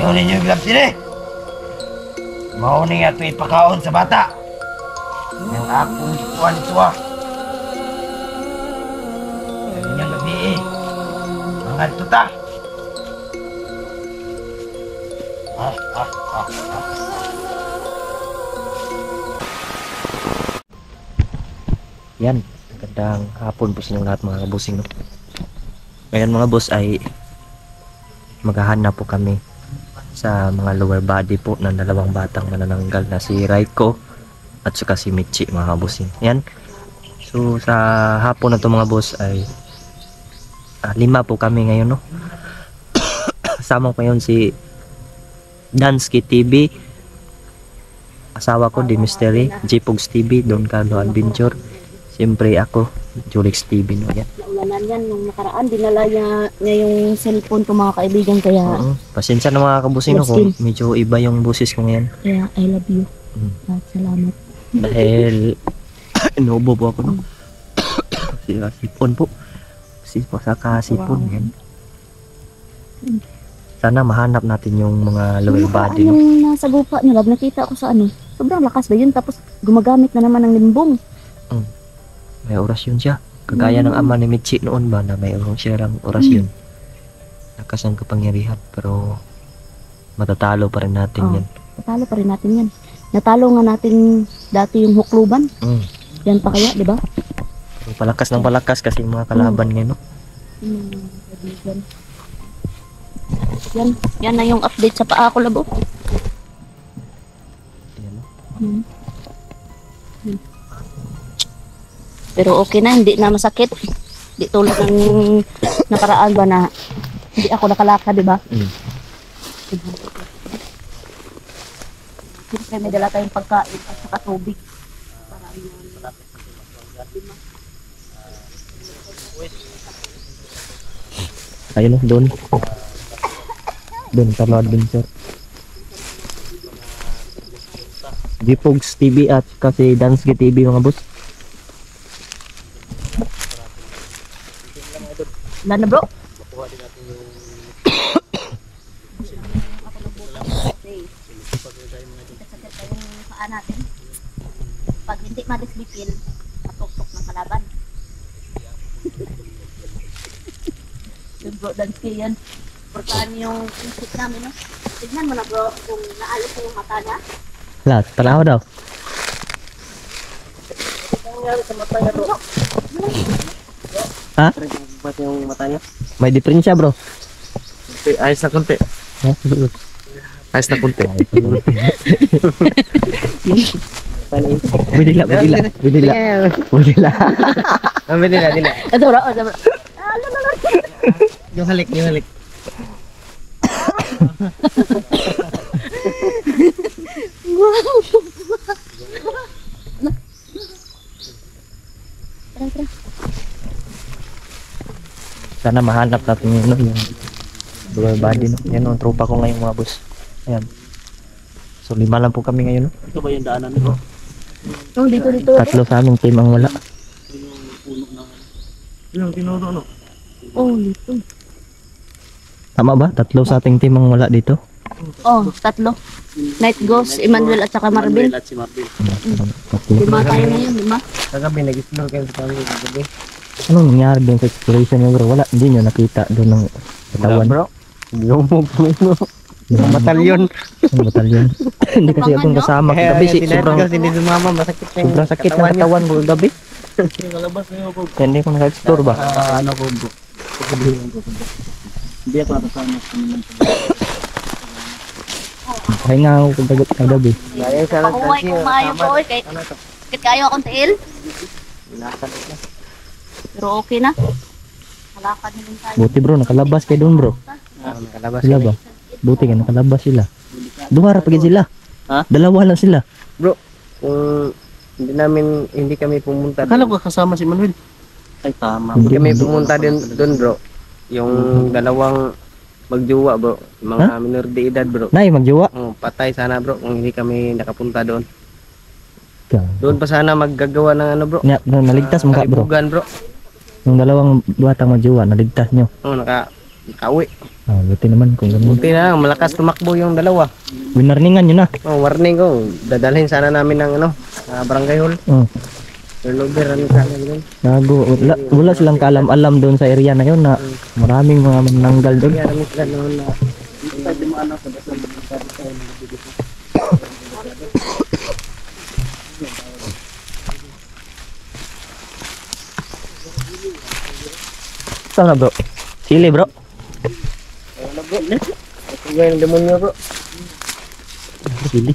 Yun ninyo yung gloves sila. Mauni nga ito ipakaon sa bata. Yung akong ikuan ito ah. Yan ninyong gabi eh. Mga ito ta. Yan, magandang hapon po sa inyong lahat mga kabusing, no? Ngayon mga boss ay maghahanap po kami sa mga lower body po ng dalawang batang manananggal na si Raiko at saka si Michi mga kabusing. Yan, so sa hapon na to mga boss ay 5 po kami ngayon, no? Kasama ko ngayon si Dansky TV, asawa ko di Mystery, Jipogs TV, Don Carlo Adventure. Siyempre ako, Julix TV, no? Yan. Naulanan yan nung nakaraan, dinala niya yung cellphone ko mga kaibigan, kaya pasensya na mga kabusing, no, kung medyo iba yung busis ko ngayon. kaya I love you. At salamat. Dahil inuubo po ako, no? Sipon po. Sa kasipon. Wow. Yan. Sana mahanap natin yung mga lower body, no? Yung nasa gupa niya, nakita ko sa sobrang lakas ba yun, tapos gumagamit na naman ng limbong. May orasyon siya. Kagaya ng ama ni Michi noon ba na mayroon siya lang orasyon. Lakas ng kapangyarihan, pero matatalo pa rin natin yan. Natalo pa rin natin yan. Natalo nga natin dati yung hukluban. Yan pa kaya, di ba? Pero palakas ng palakas kasi yung mga kalaban ngayon, no? Yan na yung update sa paa ko, labo. Ayan, no? Pero okay na, hindi na masakit. Di tulad ng nakaraan ba na hindi ako nakalakad, di ba? Siyempre may dala tayong pagkain at saka tubig. Ayun, no? Doon. Doon, Carlo Adventure. Jipogs TV at kasi Dansky TV mga boss. Wala na, bro. Pag hindi madisbipil, matuktok ng kalaban. Yung bro, Dansky yan. Portaan yung insip namin, no? Tignan mo na, bro, kung naalis na yung mata niya. Lahat, tanaw daw. Ano nangyari sa mata niya, bro? Ha? Ba't yung mata niya? May diferensya, bro. Ayos na konti. Ayos na konti. Budila. Dila. Ito, bro. Yung halik. Sana mahanap natin yun, no? Yung lower body, no? Yan, no? Tropa ko ngayon mga boss. Ayan. So 5 lang po kami ngayon, no? Ito ba yung daanan nito? Oh, dito. 3 sa aming team ang wala. Yung tinuro, no? Oh, dito. Tama ba? 3 sa ating team ang wala dito. Oh, 3. Night Ghost, Emmanuel at saka Marvin. At si Marvin. 5. 5 tayo ngayon, 5. Kagabi, nag-explore kayo sa kami kagabi. Anong nangyari doon sa exploration niyo, bro? Wala, hindi nyo nakita doon ng katawan. Bro, lumog po yun. Batalyon. Ang batalyon. Hindi kasi akong kasama kagabi. Hindi sumama, masakit na yung Sobrang sakit ng katawan ko kagabi. Kalabas na yun po. Kaya hindi ko naka-explore ba? Ano po bro? Hindi ako nakasama sa naman. Kaya nga ako kagabi. Pakuhay kong maayo po, kahit kayo akong tail. Pero okay na. Halakad na din tayo. Buti bro, nakalabas kayo doon bro. Nakalabas Sila ba? Buti ka, nakalabas sila. Dumara pa sila. Ha? 2 lang sila. Bro, kung hindi kami pumunta. Akala ko kasama si Manuel. Ay tama. Hindi kami pumunta din doon bro. Yung dalawang magjowa bro. Mga minor de edad bro. Nay, magjowa. Patay sana bro kung hindi kami nakapunta doon. Doon pa sana maggagawa ng ano bro. Naligtas mga bro. Kalibugan bro. Yung 2 batang magjowa, naligtas nyo. Nakauwi. Buti naman kung ganun. Buti na lang, malakas tumakbo yung dalawa. Winarningan nyo na. Oh, warning ko. Dadalhin sana namin ng ano, barangay hall. Oh, Turnover, ano sana yun. gago. Wala silang kaalam-alam doon sa area na yun na maraming mga manananggal doon. Kaya namin sila noon na Saan na bro? Sili bro. kaya yung demonyo bro. Sili.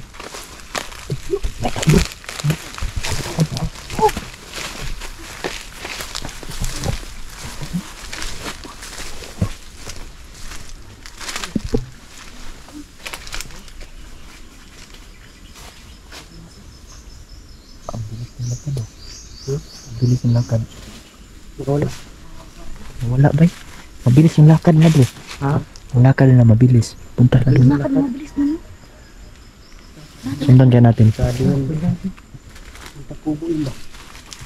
Mabilis yung lakad. Wala ba? Mabilis yung lakad na bro. Ha? Ang lakad na mabilis. Punta ka doon. Lakad na mabilis na yun. Sundan kaya natin.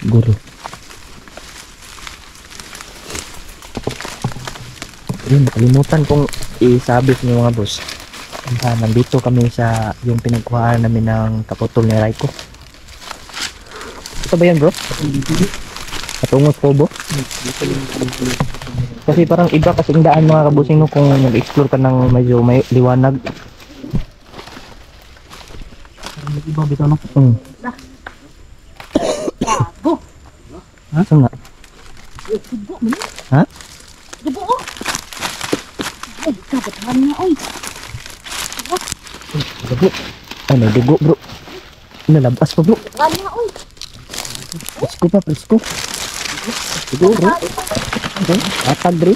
Guru. Yun, nakalimutan kong isabi sa mga boss. Nandito kami sa yung pinagkuhaan namin ng kaputol ni Raiko. Ito ba yan bro? Patungos po bo? Kasi parang iba kasing daan mga kabusing no kung nag-explore ka ng medyo may liwanag. Iba bitaw no? Gago. Ha? Saan nga? Dugo mo na. Ha? Dugo oh. Ay, kabatahan niya oy. Dugo. Ay, may dugo bro. Nalabas pa bro. Kabatahan niya oy. Presko pa, presko. Dugo bro. Okay, atag bro.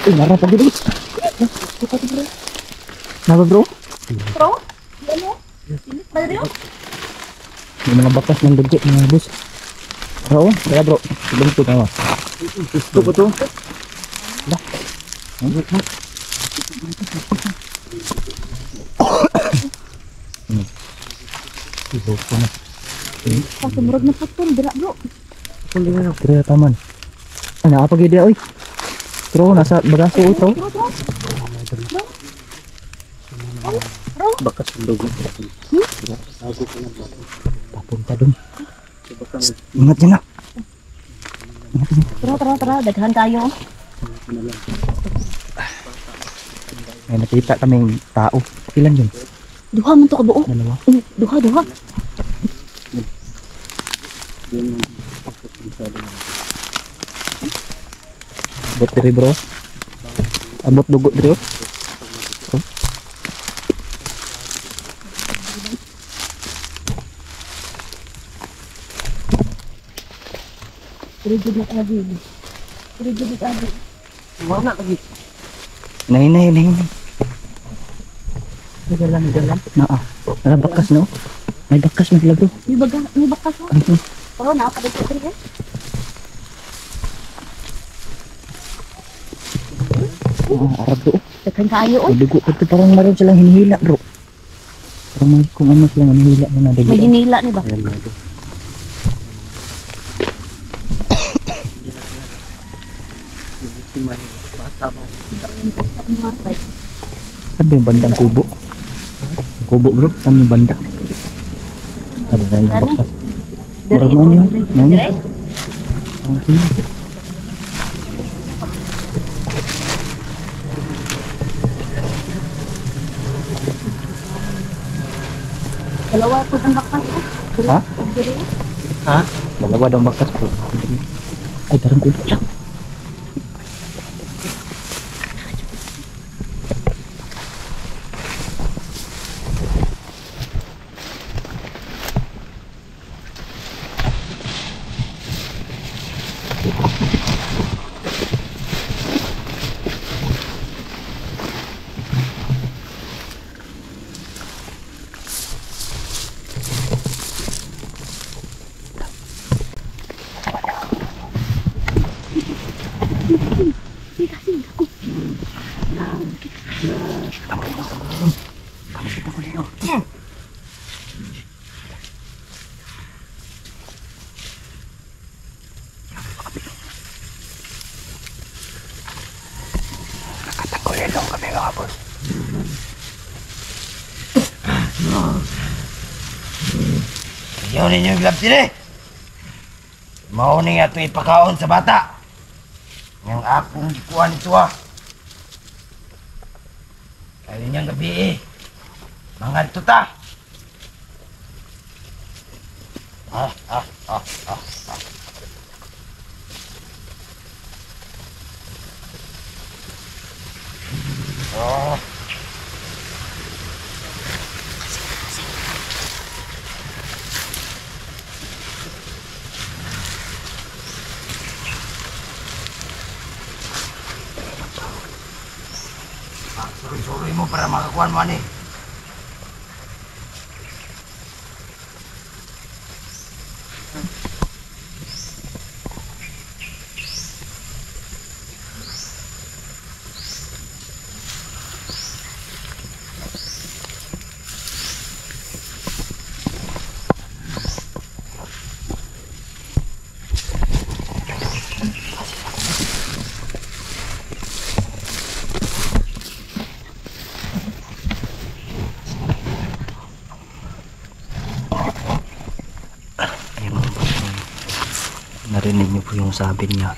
Ay, nara pa bro. Naba bro? Bro? Ano? Sinit ba rin? May mga bakas ng dugo mga boss. Oo, kaya bro. Ibang ito nga. Ito po ito. Dah. Ibaw ko na. Kasumurag na patol, dira bro. Kira taman. Ah, nakapag idea oy. Bro, nasa bagaso o bro. Bro, bro. Bakas ng dugo. Papunta dun. Ingat dyan na. Tara, daghan tayo. May nakita kaming tao. Ilan yun? Duha man to kabuo. Dalawa. Duha. Abot diri bro. Abot dugo diri. Rigid na lagi. Rigid na lagi. Wala lagi. Nahinay. Dalam. Naa. Wala bakas no? May bakas na bro. May bakas oh. Ano? Pero nakapagod ko rin eh. Arab bro. Daghan kayo oy. May dugo. Ito parang meron silang hinihila bro. Parang may kung ano silang hinihila mo na dugo. May hinila ni ba? Saan ba yung bandang kubo? Kubo bro, saan yung banda? Ano na yung bakas? Marag mo yun? Nani? Okay. Dalawa po ang bakas oh. Ha? Diri. Ha? Dalawa daw bakas bro. Ay, parang kubo lang. mga boss. Ayaw ninyo yung gloves sila eh. Mauning ato ipakaon sa bata. Yang akong gikuhan ito ah. Kaya ninyang gabi eh. Mga tuta. Ah. Oh. Suri-suri mo para makakuha mo ani. Narinig niyo po yung sabi niya.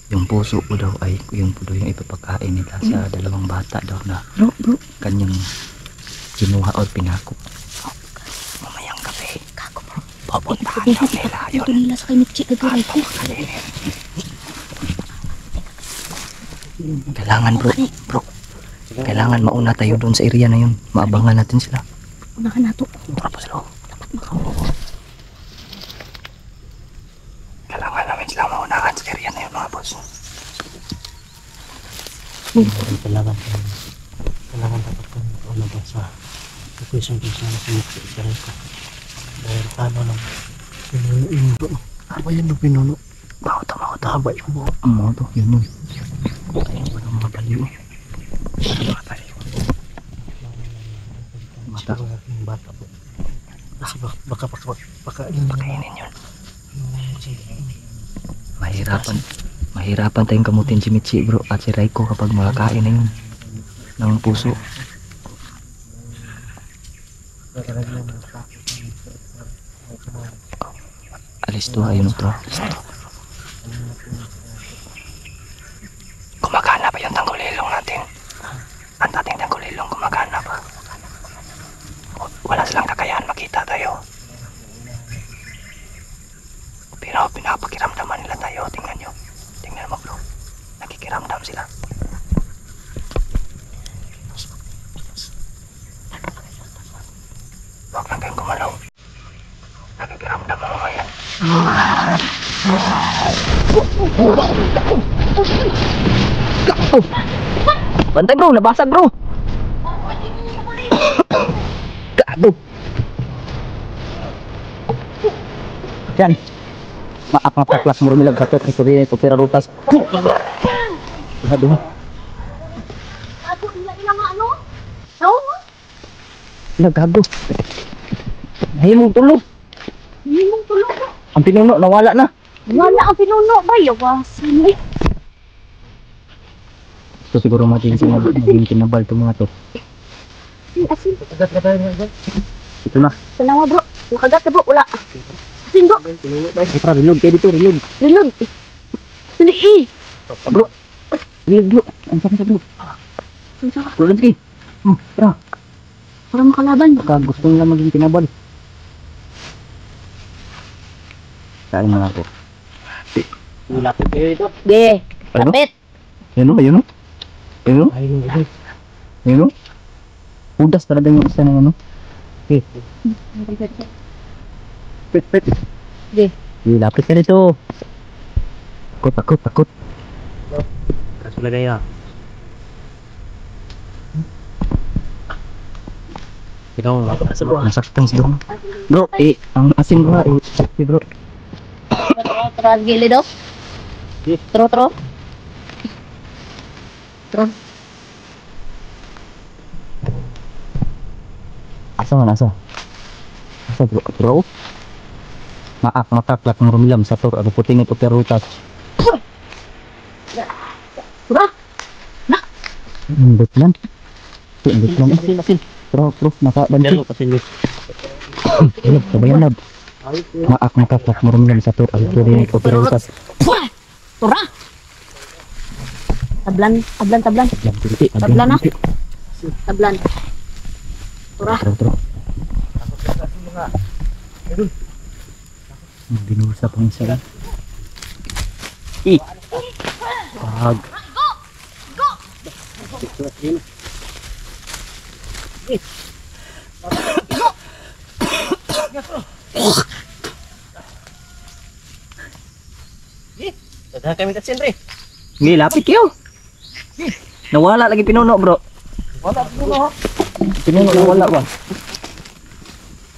Yung puso ko daw ay yung po daw yung ipapakain nila sa dalawang bata daw na kanyang kinuha o pinako. Mamayang gabi. Papuntahan daw nila yun. Ito nila sa kay Gagaray ko. Kailangan bro. Kailangan mauna tayo doon sa area na yun. Maabangan natin sila. Unahan na to. Tapos sila. Kailangan namin sila maunahan sa area na yun mga boss. Kailangan dapat kami makalabas sa location kung saan sa Gagaray ko. Dahil paano lang pinuno yung doon. Ano yan yung pinuno? Mahota. Haba yung buo. Ano to? Yun. Ayun ba ng mga baliw? Mata. Yung bata po. Kasi baka Pakainin yun. Mahirapan tayong kamutin si Michi bro at si Raiko kapag makakain na yun ng puso. Alis to, ayun to. Gumagana ba yung tanggulilong natin? Ang dating tanggulilong gumagana ba? Wala silang kakayahan makita tayo. Pero pinapakiramdaman nila tayo. Tingnan nyo. Tingnan mo bro. Nakikiramdam sila. Huwag lang kayong gumalaw. Nakikiramdam mo ngayon. Bantay bro, nabasag bro. Gago. Yan. Maak-maak-lak mo rumilag katot ni Kurina ito pera rutas. Aduh. Ako ilang ano? Oo. Nagago. Nahimong tulog. Himong tulog ko. Ang pinuno nawala na. Wala ang pinuno ba? Yawasan. Ay, Ito siguro maging kinabal ito mga to. asin. Ito na. Tanawa bro. Nakagat na bro. Wala. Asin bro. Ay para rilog kayo dito, rilog. Lulog. Sali eh. Bro. Rilog bro. Ang sakit bro. Ang saka. Bro lagi. Tara. Para makalaban. Baka gusto nila maging kinabal. Kain na ako. Lapit kayo dito. Ge. Ano? Kapit. Ayun o, ayun o. Ayun o. Ayun yung Ayun o. Udas talaga yung isa ng ano. Okay. Pit. Ge. Lapit ka dito. Takot. kaso lagay ah. Ikaw Nasaktan si Dong. Bro, ang asin bro, bro. Tro at gilid daw. Tro. Asa? Asa bro? Maak-matak ng rumilam sa tor, ako puting ito perutas. Bro. Na. Indot lang. Indot lang. Asin. Pro, nakabanti. Hello, kabayan lab. Maak nakakak marumdam sa tur. Ay, tuloy ko perutas. Tura! Tablan. Tablan. Tablan na. Tablan. Tura. Tro. Binusa pang isa lang. Pag. Dadah kami kasi Andre. Ngi, lapit kayo. Nawala lagi pinuno, bro. Wala puno. Pinuno nawala ba?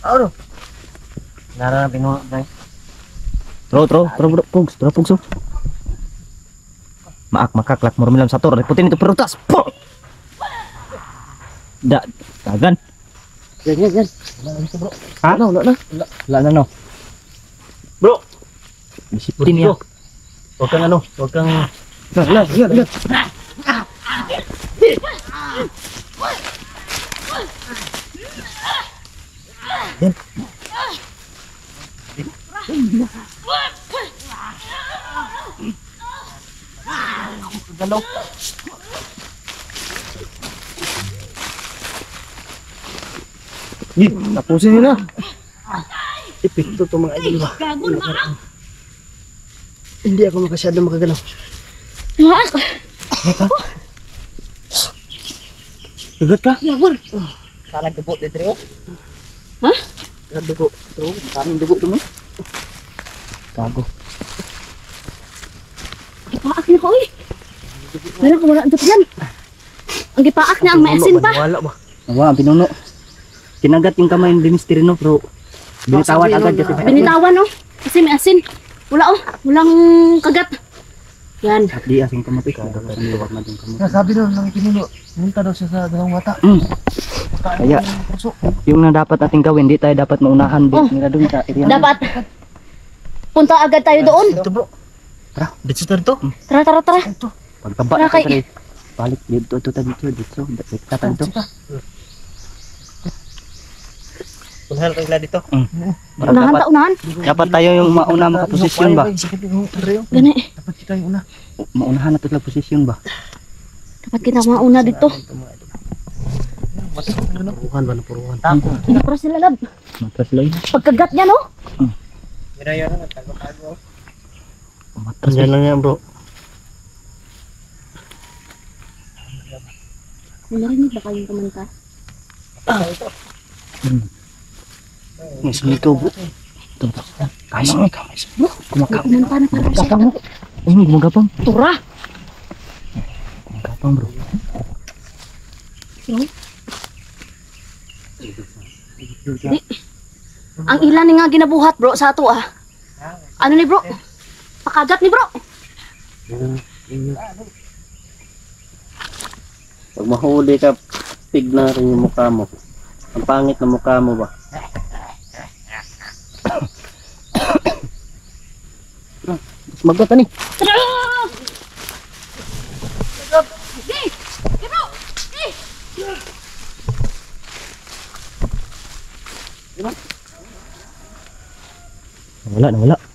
Ano? Nara na pinuno dai. Tro, bro. Pugs, oh. Maak makaklak marumdam sa tur. Putin itu perutas. Po! Da, kagan. Yan. Ha? Wala na no. Bro. Disiplin ya. Huwag kang ano, huwag kang... Yan. Galaw. Tapusin nyo na. Epekto to mga idol ba? Hindi ako makasyado makagalaw. Maak! Lagat ka? Gagor! Parang dugo dito rin. Ha? Parang dugo. Parang dugo ito mo. Kago. Gipaak niya ko eh. Meron ko wala ang yan. Ang gipaak niya ang may asin pa. Wala ba? Wala, pinuno. Kinagat yung kamay ng Dimister, no, bro. Binitawan agad kasi. Binitawan oh. Kasi may asin. Wala oh. Walang kagat. Yan. At di asing kamote ka. Luwag na din kamote. Sabi doon ng pinuno, punta daw siya sa dalawang mata. Kaya, yung na dapat nating gawin, di tayo dapat maunahan. Oh. Nila doon sa area. Dapat. Punta agad tayo doon. Ito bro. Tara, dito to. Tara. Pagkaba Wala na kay- kay... Balik dito, dito. Dito. Unahan ko ila dito. Unahan. Dapat tayo yung mauna makaposisyon ba? Gani. Dapat kita yung una. Maunahan na tayo posisyon ba? Dapat kita mauna dito. Puruhan ba na puruhan? Pinapras sila lab. Matras lang. Pagkagat niya no. Mira yun, tago-tago. Matras Yan lang yan bro. Narinig ba kayong kumanta? May sumikaw bro. Kamay. May kumanta na para siya. Gumagapang. Tura. Gumagapang bro. Di. Ang ilan ni nga ginabuhat bro sa ato ah. Ano ni bro? Pakagat ni bro. Pag mahuli ka, tignan rin yung mukha mo. Ang pangit na mukha mo ba? Magata ni. Tara! Di! Di bro! Di! Nawala.